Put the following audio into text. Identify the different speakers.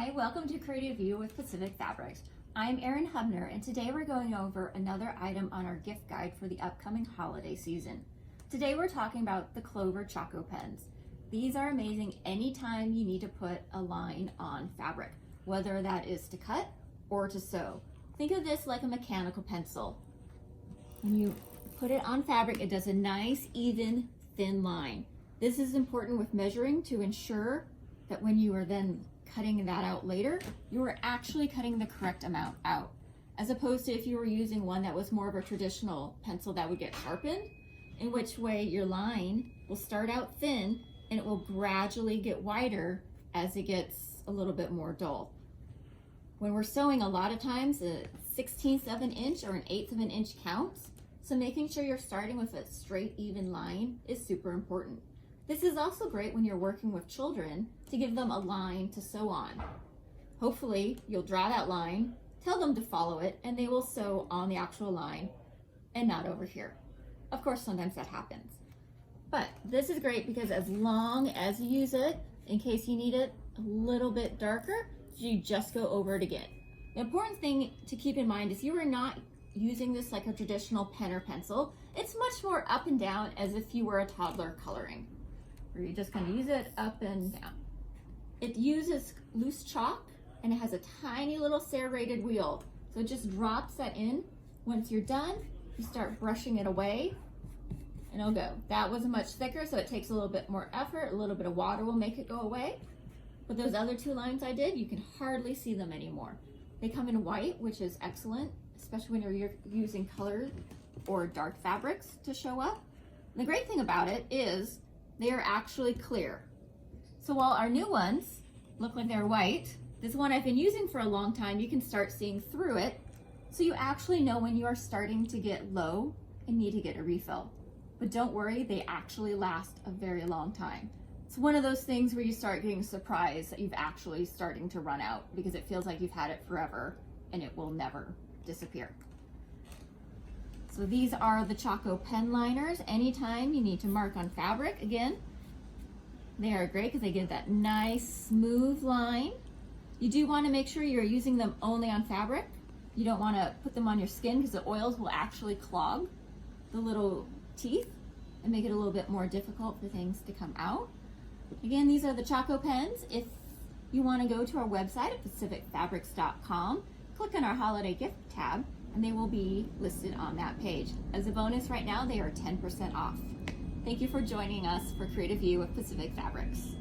Speaker 1: Hi, welcome to Creative View with Pacific Fabrics. I'm Erin Hubner, and today we're going over another item on our gift guide for the upcoming holiday season. Today we're talking about the Clover Chaco pens. These are amazing anytime you need to put a line on fabric, whether that is to cut or to sew. Think of this like a mechanical pencil. When you put it on fabric, it does a nice, even, thin line. This is important with measuring to ensure that when you are then cutting that out later, you are actually cutting the correct amount out, as opposed to if you were using one that was more of a traditional pencil that would get sharpened, in which way your line will start out thin and it will gradually get wider as it gets a little bit more dull. When we're sewing, a lot of times a 1/16 of an inch or an 1/8 of an inch counts, so making sure you're starting with a straight, even line is super important. This is also great when you're working with children to give them a line to sew on. Hopefully you'll draw that line, tell them to follow it, and they will sew on the actual line and not over here. Of course, sometimes that happens. But this is great because as long as you use it, in case you need it a little bit darker, you just go over it again. The important thing to keep in mind is you are not using this like a traditional pen or pencil. It's much more up and down as if you were a toddler coloring, where you're just going to use it up and down. It uses loose chalk and it has a tiny little serrated wheel. So it just drops that in. Once you're done, you start brushing it away and it'll go. That was much thicker, so it takes a little bit more effort. A little bit of water will make it go away. But those other two lines I did, you can hardly see them anymore. They come in white, which is excellent, especially when you're using colored or dark fabrics to show up. And the great thing about it is they are actually clear. So while our new ones look like they're white, this one I've been using for a long time, you can start seeing through it. So you actually know when you are starting to get low and need to get a refill. But don't worry, they actually last a very long time. It's one of those things where you start getting surprised that you've actually starting to run out because it feels like you've had it forever and it will never disappear. So these are the Chaco pen liners. Anytime you need to mark on fabric, again, they are great because they give that nice smooth line. You do want to make sure you're using them only on fabric. You don't want to put them on your skin because the oils will actually clog the little teeth and make it a little bit more difficult for things to come out. Again, these are the Chaco pens. If you want to go to our website at pacificfabrics.com, click on our holiday gift tab, and they will be listed on that page. As a bonus right now, they are 10% off. Thank you for joining us for Creative View with Pacific Fabrics.